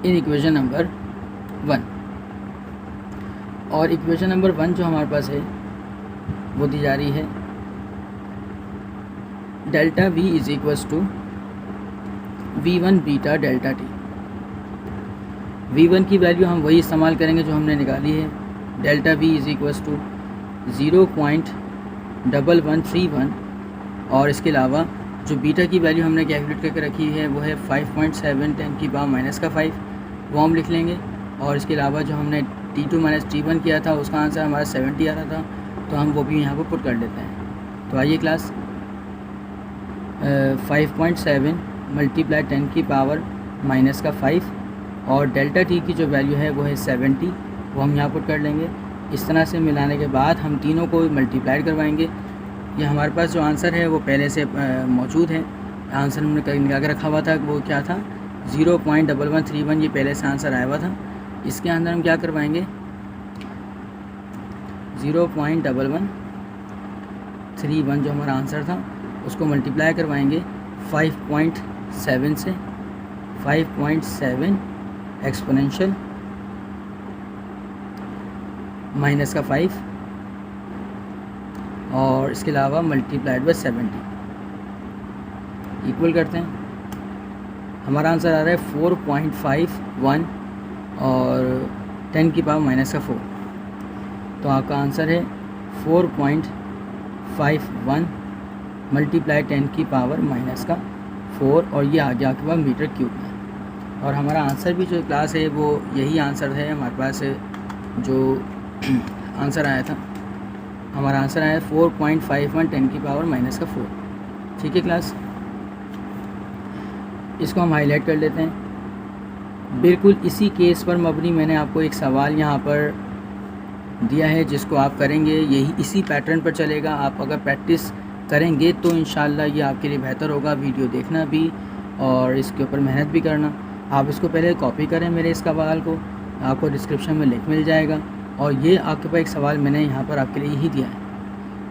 in equation number 1, और इक्वेशन नंबर 1 जो हमारे पास है वो दी जा रही है delta V is equals to V1 beta delta T। V1 की वैल्यू हम वही इस्तेमाल करेंगे जो हमने निकाली है, delta V is equals to 0.1131, और इसके अलावा जो बीटा की वैल्यू हमने कैलकुलेट करके रखी है वो है 5.7 10 की पावर माइनस का 5, वो हम लिख लेंगे। और इसके अलावा जो हमने T2 माइनस T1 किया था उसका आंसर हमारा 70 आ रहा था, तो हम वो भी यहाँ पर पुट कर लेते हैं। तो आइए क्लास 5.7 मल्टीप्लाई 10 की पावर माइनस का 5 और डेल्टा T की जो वैल्यू है वो है 70, वो हम यहाँ पुट कर लेंगे। इस तरह से मिलाने के बाद हम तीनों को मल्टीप्लाई करवाएंगे। ये हमारे पास जो आंसर है वो पहले से मौजूद है, आंसर हमने निकाल के रखा हुआ था, वो क्या था 0.1131, ये पहले से आंसर आया हुआ था। इसके अंदर हम क्या करवाएंगे 0.1131 जो हमारा आंसर था उसको मल्टीप्लाई करवाएंगे 5.7 से, 5.7 एक्सपोनेंशियल माइनस का 5 और इसके अलावा मल्टीप्लाइड बाय 70 इक्वल करते हैं। हमारा आंसर आ रहा है 4.51 और 10 की पावर माइनस का 4, तो आपका आंसर है 4.51 मल्टीप्लाई 10 की पावर माइनस का 4, और ये आ गया आपके पास मीटर क्यूब में। और हमारा आंसर भी जो क्लास है वो यही आंसर है हमारे पास जो आंसर आया था। हमारा आंसर आया 4.51 10 की पावर माइनस का 4। ठीक है क्लास, इसको हम हाईलाइट कर लेते हैं। बिल्कुल इसी केस पर मबनी मैंने आपको एक सवाल यहाँ पर दिया है जिसको आप करेंगे, यही इसी पैटर्न पर चलेगा। आप अगर प्रैक्टिस करेंगे तो इंशाल्लाह ये आपके लिए बेहतर होगा। वीडियो देखना भी और इसके ऊपर मेहनत भी करना। आप इसको पहले कॉपी करें मेरे इस सवाल को, आपको डिस्क्रिप्शन में लिंक मिल जाएगा। और ये आपके पास एक सवाल मैंने यहाँ पर आपके लिए ही दिया है।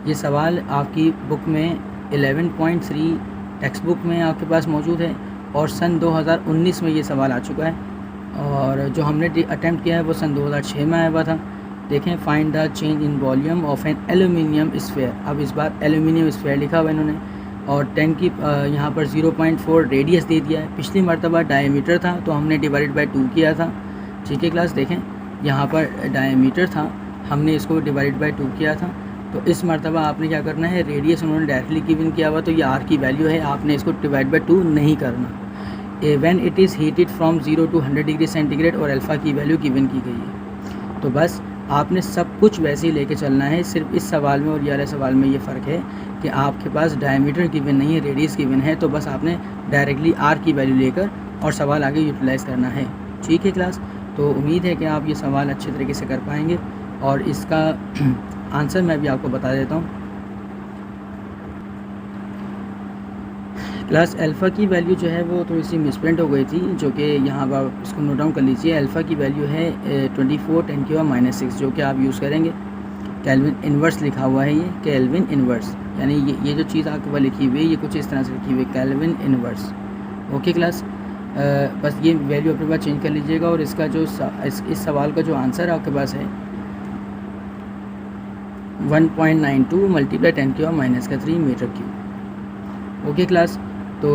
ये सवाल आपकी बुक में 11.3 टेक्स्ट बुक में आपके पास मौजूद है और सन 2019 में ये सवाल आ चुका है, और जो हमने अटैम्प्ट किया है वो सन 2006 में आया हुआ था। देखें, find the change in volume of an aluminium sphere. अब इस बार एल्यूमिनियम स्फेयर लिखा हुआ इन्होंने, और 10 की यहाँ पर 0.4 रेडियस दे दिया है। पिछली मरतबा डायमीटर था तो हमने डिवाइडेड बाय 2 किया था। ठीक है क्लास, देखें यहाँ पर डायमीटर था, हमने इसको डिवाइडेड बाय 2 किया था। तो इस मरतबा आपने क्या करना है, रेडियस उन्होंने डायरेक्टली गिवन किया हुआ तो ये आर की वैल्यू है, आपने इसको डिवाइड बाय 2 नहीं करना। When it is heated from 0 to 100 degree centigrade और अल्फ़ा की वैल्यू गिवन की गई है। तो बस आपने सब कुछ वैसे ही लेके चलना है। सिर्फ इस सवाल में और ये वाले सवाल में ये फ़र्क है कि आपके पास डायमीटर गिवन नहीं है, रेडियस गिवन है, तो बस आपने डायरेक्टली आर की वैल्यू लेकर और सवाल आगे यूटिलाइज़ करना है। ठीक है क्लास, तो उम्मीद है कि आप ये सवाल अच्छे तरीके से कर पाएंगे। और इसका आंसर मैं भी आपको बता देता हूँ। क्लास अल्फ़ा की वैल्यू जो है वो थोड़ी सी मिसप्रिंट हो गई थी, जो कि यहाँ पर इसको नोट डाउन कर लीजिए। अल्फ़ा की वैल्यू है 24 10 की पावर -6, जो कि आप यूज़ करेंगे केल्विन इन्वर्स लिखा हुआ है, ये केल्विन इन्वर्स, यानी ये जो चीज़ आपके पास लिखी हुई है ये कुछ इस तरह से लिखी हुई है, केल्विन इन्वर्स। ओके क्लास, बस ये वैल्यू अपने पास चेंज कर लीजिएगा और इसका जो इस सवाल का जो आंसर आपके पास है 1.92 multiply 10⁻³ metre cube. Okay class, तो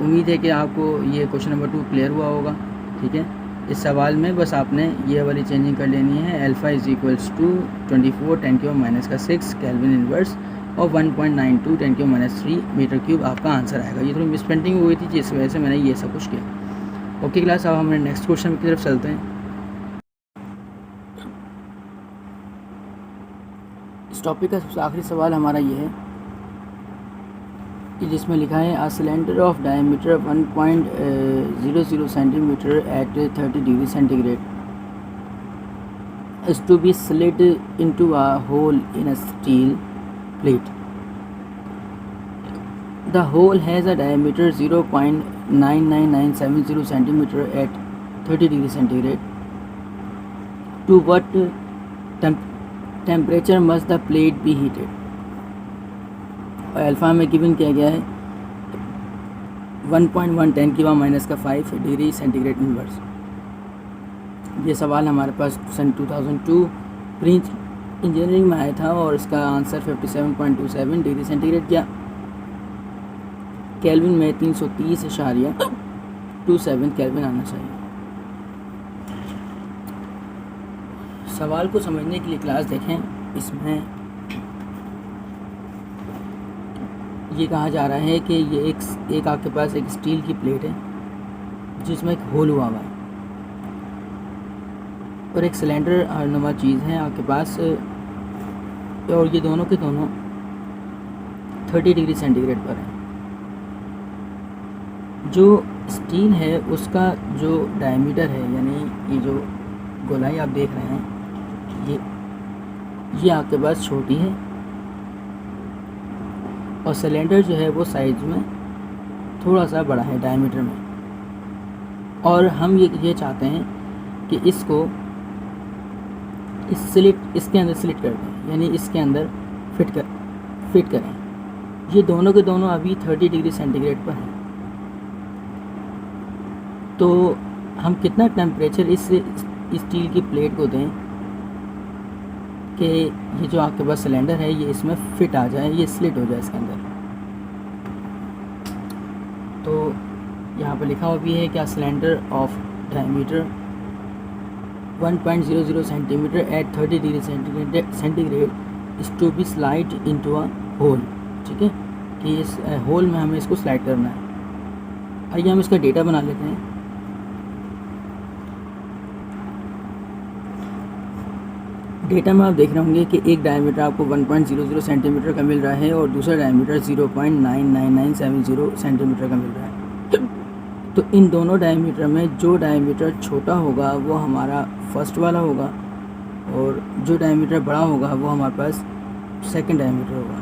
उम्मीद है कि आपको ये क्वेश्चन नंबर 2 क्लियर हुआ होगा। ठीक है, इस सवाल में बस आपने ये वाली चेंजिंग कर लेनी है। Alpha is equals to 24 10⁻⁶ kelvin inverse और 1.92 10⁻³ मीटर क्यूब आपका आंसर आएगा। ये थोड़ी मिसप्रिंटिंग हुई थी जिस वजह से मैंने ये सब कुछ किया। ओके क्लास, अब हम नेक्स्ट क्वेश्चन की तरफ चलते हैं। इस टॉपिक का सबसे आखिरी सवाल हमारा ये है कि जिसमें लिखा है a cylinder of diameter 1.00 centimetre at 30 degree centigrade is to be slid into a hole in a steel plate. The hole has a diameter 0.99970 centimeter at 30 degree centigrade. To what temperature must the plate be heated? और alpha में given किया गया है 1.110⁻⁵ degree centigrade inverse. ये सवाल हमारे पास सन 2002 pre engineering में आया था और इसका आंसर 57.27 डिग्री सेंटीग्रेड किया। केल्विन में 330.27 केल्विन आना चाहिए। सवाल को समझने के लिए क्लास देखें। इसमें ये कहा जा रहा है कि ये एक आपके पास एक स्टील की प्लेट है जिसमें एक होल हुआ है और एक सिलेंडर नुमा चीज़ है आपके पास, और ये दोनों के दोनों 30 डिग्री सेंटीग्रेड पर है। जो स्टील है उसका जो डायमीटर है, यानी ये जो गोलाई आप देख रहे हैं, ये आपके पास छोटी है और सिलेंडर जो है वो साइज में थोड़ा सा बड़ा है डायमीटर में। और हम ये चाहते हैं कि इसको इसके अंदर स्लिट कर दें, यानी इसके अंदर फिट करें। ये दोनों के दोनों अभी 30 डिग्री सेंटीग्रेड पर हैं। तो हम कितना टेम्परेचर इस स्टील की प्लेट को दें कि ये जो आपके पास सिलेंडर है ये इसमें फिट आ जाए, ये स्लिट हो जाए इसके अंदर। तो यहाँ पर लिखा हुआ भी है कि cylinder of diameter 1.00 centimetre at 30 degree centigrade is to be slide into a hole. ठीक है, कि इस होल में हमें इसको स्लाइड करना है। आइए हम इसका डेटा बना लेते हैं। डेटा में आप देख रहे होंगे कि एक डायमीटर आपको 1.00 सेंटीमीटर का मिल रहा है और दूसरा डायमीटर 0.99970 सेंटीमीटर का मिल रहा है। तो इन दोनों डायमीटर में जो डायमीटर छोटा होगा वो हमारा फर्स्ट वाला होगा और जो डायमीटर बड़ा होगा वो हमारे पास सेकंड डायमीटर होगा।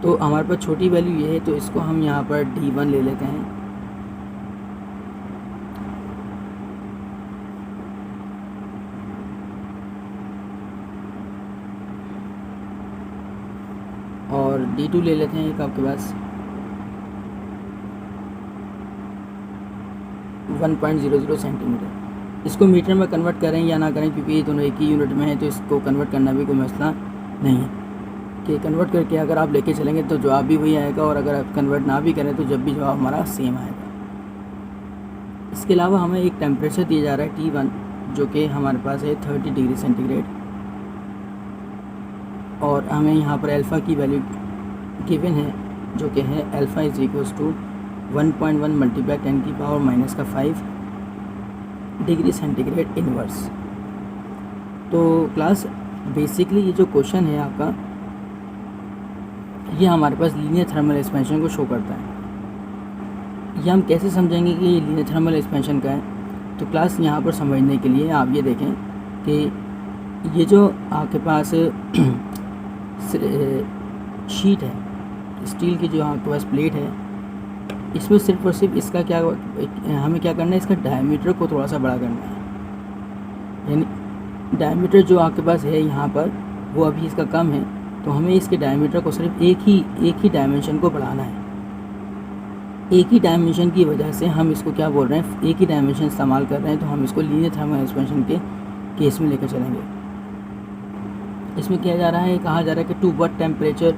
तो हमारे पास छोटी वैल्यू ये है, तो इसको हम यहाँ पर D1 ले लेते हैं। और D2 ले लेते हैं एक आपके पास 1.00 सेंटीमीटर। इसको मीटर में कन्वर्ट करें या ना करें, क्योंकि ये दोनों एक ही यूनिट में है, तो इसको कन्वर्ट करना भी कोई मसला नहीं है कि कन्वर्ट करके अगर आप लेके चलेंगे तो जवाब भी वही आएगा, और अगर आप कन्वर्ट ना भी करें तो जब भी जवाब हमारा सेम आएगा। इसके अलावा हमें एक टेम्परेचर दिया जा रहा है T1, जो कि हमारे पास है 30 डिग्री सेंटीग्रेड, और हमें यहाँ पर अल्फ़ा की वैल्यू गिवन है जो कि है alpha is equals to 1.1 multiply 10⁻⁵ degree centigrade inverse. तो क्लास बेसिकली ये जो क्वेश्चन है आपका, ये हमारे पास लीनियर थर्मल एक्सपेंशन को शो करता है। ये हम कैसे समझेंगे कि ये लीनियर थर्मल एक्सपेंशन का है? तो क्लास यहाँ पर समझने के लिए आप ये देखें कि ये जो आपके पास शीट है, स्टील की जो आपके पास प्लेट है, इसमें सिर्फ और सिर्फ इसका हमें क्या करना है, इसका डायमीटर को थोड़ा सा बड़ा करना है। यानी डायमीटर जो आपके पास है यहाँ पर वो अभी इसका कम है, तो हमें इसके डायमीटर को सिर्फ एक ही डायमेंशन को बढ़ाना है। एक ही डायमेंशन की वजह से हम इसको क्या बोल रहे हैं, एक ही डायमेंशन इस्तेमाल कर रहे हैं, तो हम इसको लीनियर थर्मल एक्सपेंशन के केस में लेकर चलेंगे। इसमें किया जा रहा है, कहा जा रहा है कि to what temperature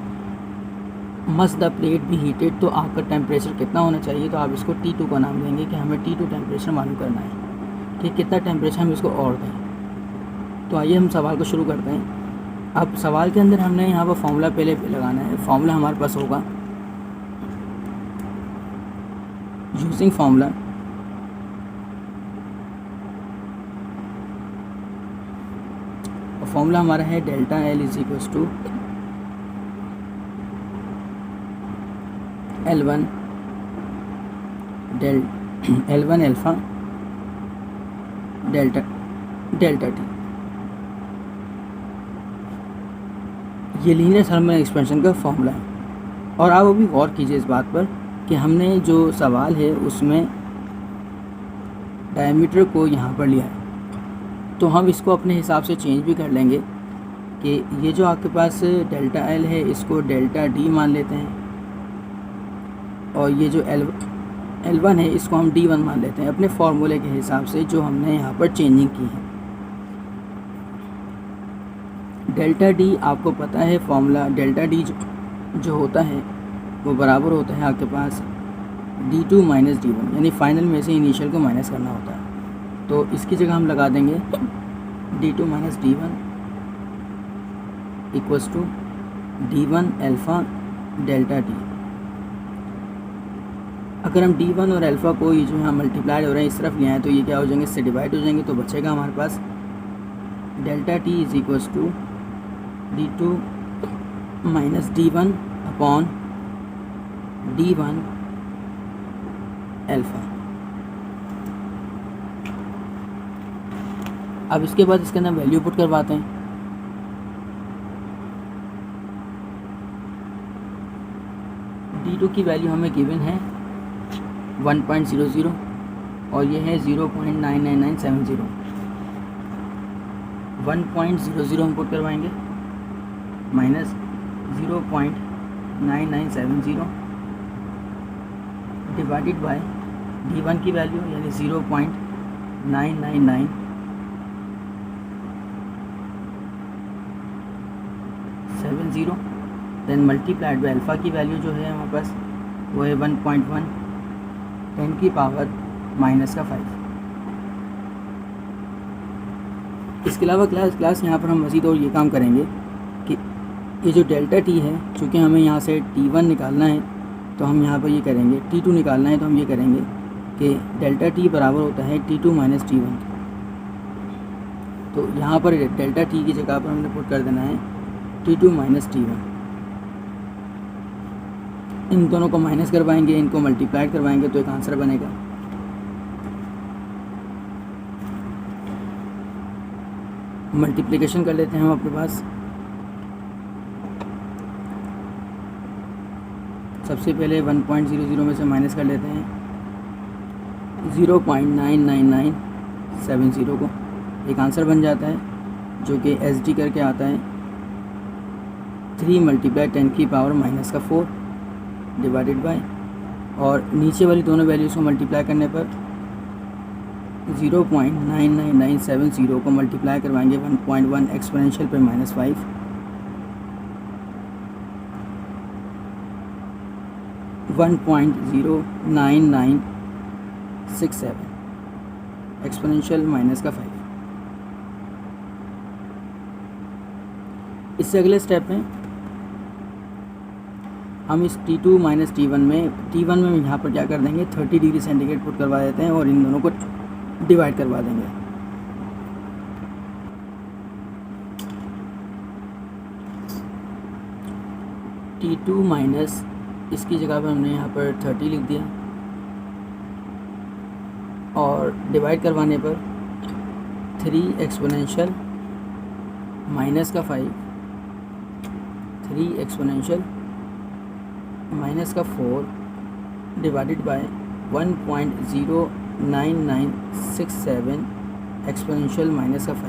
must the plate be heated, तो आपका टेम्परेचर कितना होना चाहिए, तो आप इसको T2 का नाम देंगे कि हमें T2 टेम्परेचर मालूम करना है कि कितना टेम्परेचर हम इसको और दें। तो आइए हम सवाल को शुरू करते हैं। अब सवाल के अंदर हमने यहाँ पर फॉर्मूला पहले लगाना है। फॉर्मूला हमारे पास होगा यूजिंग फॉर्मूला फॉर्मूला हमारा है delta L is equals to L1 alpha delta T. ये लीनियर थर्मल एक्सपेंशन का फॉर्मूला है। और आप अभी गौर कीजिए इस बात पर कि हमने जो सवाल है उसमें डायमीटर को यहाँ पर लिया है, तो हम इसको अपने हिसाब से चेंज भी कर लेंगे कि ये जो आपके पास डेल्टा एल है इसको डेल्टा डी मान लेते हैं, और ये जो L1 है इसको हम D1 मान लेते हैं अपने फॉर्मूले के हिसाब से जो हमने यहाँ पर चेंजिंग की है। डेल्टा डी आपको पता है फॉर्मूला, डेल्टा डी जो होता है वो बराबर होता है आपके पास D2 माइनस D1, यानी फाइनल में से इनिशियल को माइनस करना होता है। तो इसकी जगह हम लगा देंगे D2 minus D1 equals to D1 alpha delta T. अगर हम D1 और अल्फ़ा को ये जो यहाँ मल्टीप्लाइड हो रहे हैं इस तरफ ले आए तो ये क्या हो जाएंगे, इससे डिवाइड हो जाएंगे, तो बचेगा हमारे पास delta T is equals to D2 minus D1 upon D1 alpha. अब इसके बाद इसके अंदर वैल्यू पुट करवाते हैं। D2 की वैल्यू हमें गिवन है 1.00 और ये है 0.99970। 1.00 हम पुट करवाएंगे माइनस 0.9970 डिवाइडेड बाय D1 की वैल्यू यानी 0.99970, देन मल्टीप्लाइड बाय अल्फ़ा की वैल्यू जो है हमारे पास वो है 1.1 10 की पावर माइनस का 5। इसके अलावा क्लास यहाँ पर हम मज़ीद और ये काम करेंगे कि ये जो डेल्टा टी है, चूँकि हमें यहाँ से T1 निकालना है तो हम यहाँ पर ये करेंगे, T2 निकालना है तो हम ये करेंगे कि डेल्टा टी बराबर होता है T2 माइनस T1। तो यहाँ पर डेल्टा टी की जगह पर हमने पुट कर देना है T2 माइनस T1। इन दोनों को माइनस करवाएंगे, इनको मल्टीप्लाई करवाएंगे तो एक आंसर बनेगा। मल्टीप्लिकेशन कर लेते हैं हम अपने पास। सबसे पहले 1.00 में से माइनस कर लेते हैं 0.99970 को, एक आंसर बन जाता है जो कि SD करके आता है 3 मल्टीप्लाई 10 की पावर माइनस का 4 डिवाइडेड बाय, और नीचे वाली दोनों वैल्यूज़ को मल्टीप्लाई करने पर 0.99970 को मल्टीप्लाई करवाएंगे 1.1 एक्सपोनेंशियल पे माइनस 5, 1.09967 एक्सपोनेंशियल माइनस का 5। इससे अगले स्टेप में हम इस T2 माइनस T1 में यहाँ पर क्या कर देंगे 30 डिग्री सेंटीग्रेड पुट करवा देते हैं और इन दोनों को डिवाइड करवा देंगे। T2 माइनस इसकी जगह पर हमने यहाँ पर 30 लिख दिया और डिवाइड करवाने पर 3 एक्सपोनेंशियल माइनस का 5, 3 एक्सपोनेंशियल माइनस का 4 डिवाइडेड बाय 1.09967 एक्सपोनेंशियल माइनस का 5।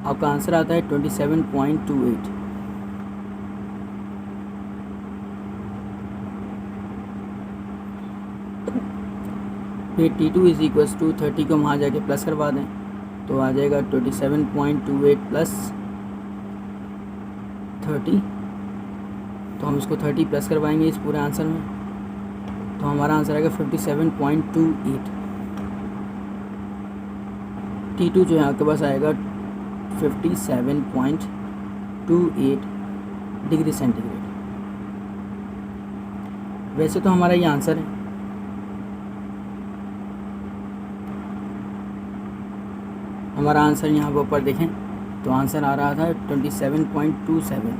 आपका आंसर आता है 27.28। फिर T2 इज़ इक्वल्स टू 30 को वहाँ जाके प्लस करवा दें तो आ जाएगा 27.28 प्लस 30, तो हम इसको 30 प्लस करवाएंगे इस पूरे आंसर में, तो हमारा आंसर आएगा 57.28। T2 जो है आपके पास आएगा 57.28 डिग्री सेंटीग्रेड। वैसे तो हमारा ये आंसर है, हमारा आंसर यहाँ पर ऊपर देखें तो आंसर आ रहा था 27.27,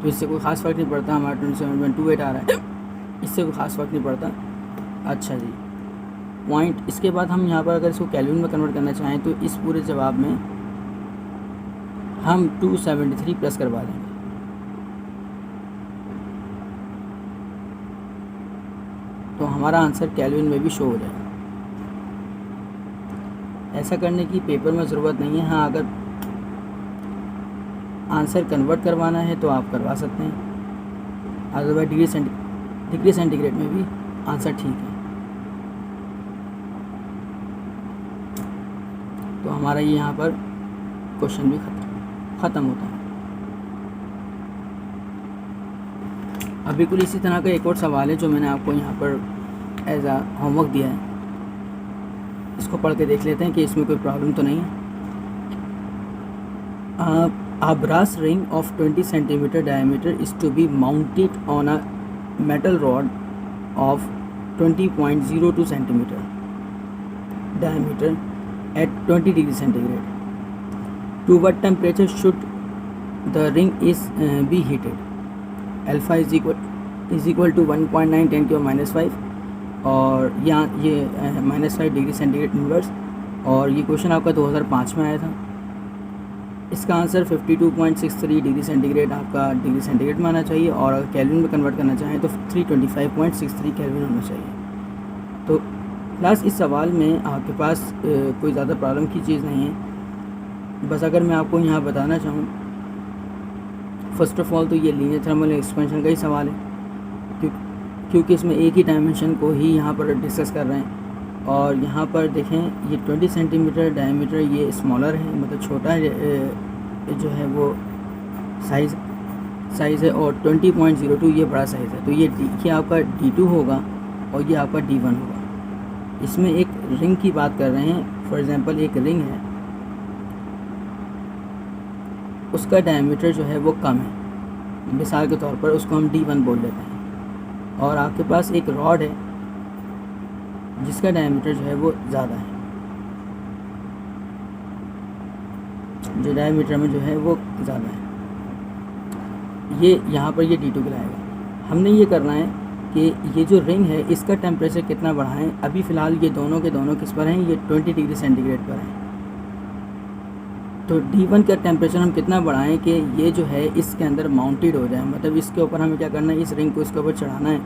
तो इससे कोई ख़ास फ़र्क नहीं पड़ता, हमारा 27.28 आ रहा है, इससे कोई ख़ास फ़र्क नहीं पड़ता। अच्छा जी, पॉइंट इसके बाद हम यहाँ पर अगर इसको केल्विन में कन्वर्ट करना चाहें तो इस पूरे जवाब में हम 273 प्लस करवा देंगे। तो हमारा आंसर केल्विन में भी शो हो जाएगा। ऐसा करने की पेपर में ज़रूरत नहीं है, हाँ अगर आंसर कन्वर्ट करवाना है तो आप करवा सकते हैं, अदरवाइज डिग्री सेंटीग्रेड में भी आंसर ठीक है। तो हमारा ये यहाँ पर क्वेश्चन भी ख़त्म होता है। अब बिल्कुल इसी तरह का एक और सवाल है जो मैंने आपको यहाँ पर एज आ होमवर्क दिया है, इसको पढ़ के देख लेते हैं कि इसमें कोई प्रॉब्लम तो नहीं है। A brass ring of 20 centimeter diameter is to be mounted on a metal rod of 20.02 centimeter diameter at 20 degree centigrade. To what temperature should the ring be heated? Alpha is equal to 1.9 10 to -5 और यहाँ ये -5 degree centigrade inverse, और ये question आपका 2005 में आया था। इसका आंसर 52.63 डिग्री सेंटीग्रेड आपका डिग्री सेंटीग्रेड में आना चाहिए, और अगर केल्विन में कन्वर्ट करना चाहें तो 325.63 केल्विन होना चाहिए। तो प्लस इस सवाल में आपके पास कोई ज़्यादा प्रॉब्लम की चीज़ नहीं है। बस अगर मैं आपको यहाँ बताना चाहूँ, फ़र्स्ट ऑफ ऑल तो ये लीनियर थर्मल एक्सपेंशन का ही सवाल है, क्योंकि इसमें एक ही डायमेंशन को ही यहाँ पर डिस्कस कर रहे हैं। और यहाँ पर देखें ये 20 सेंटीमीटर डायमीटर ये स्मॉलर है, मतलब छोटा जो है वो साइज़ है, और 20.02 ये बड़ा साइज़ है। तो ये आपका D2 होगा और ये आपका D1 होगा। इसमें एक रिंग की बात कर रहे हैं, फॉर एग्ज़ाम्पल एक रिंग है, उसका डायमीटर जो है वो कम है, मिसाल के तौर पर उसको हम D1 बोल देते हैं, और आपके पास एक रॉड है जिसका डायमीटर जो है वो ज़्यादा है, जो डायमीटर में जो है वो ज़्यादा है, ये यहाँ पर ये D2 कहलाएगा। हमने ये करना है कि ये जो रिंग है इसका टेम्परेचर कितना बढ़ाएं। अभी फ़िलहाल ये दोनों के दोनों किस पर हैं, ये 20 डिग्री सेंटीग्रेड पर हैं। तो D1 का टेम्परेचर हम कितना बढ़ाएं कि ये जो है इसके अंदर माउंटेड हो जाए, मतलब इसके ऊपर हमें क्या करना है, इस रिंग को इसके ऊपर चढ़ाना है,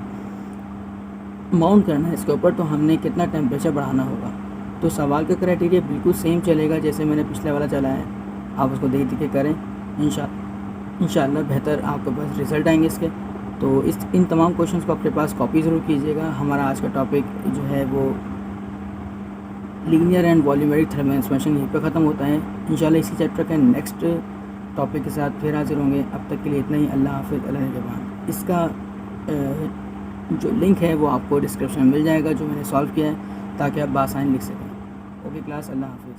माउंट करना है इसके ऊपर। तो हमने कितना टेम्परेचर बढ़ाना होगा। तो सवाल का क्राइटेरिया बिल्कुल सेम चलेगा जैसे मैंने पिछले वाला चला है, आप उसको देख के करें, इंशाल्लाह बेहतर आपके पास रिज़ल्ट आएंगे इसके। तो इन तमाम क्वेश्चंस को अपने पास कॉपी ज़रूर कीजिएगा। हमारा आज का टॉपिक जो है वो linear and volumetric thermal expansion यहीं पर ख़त्म होता है। इंशाल्लाह इसी चैप्टर के नेक्स्ट टॉपिक के साथ फिर हाजिर होंगे। अब तक के लिए इतना ही। अल्लाह हाफ़िज़, अल्लाह निगहबान। इसका जो लिंक है वो आपको डिस्क्रिप्शन में मिल जाएगा जो मैंने सॉल्व किया है, ताकि आप बासानी लिख सकें। ओके क्लास, अल्लाह हाफ़िज़।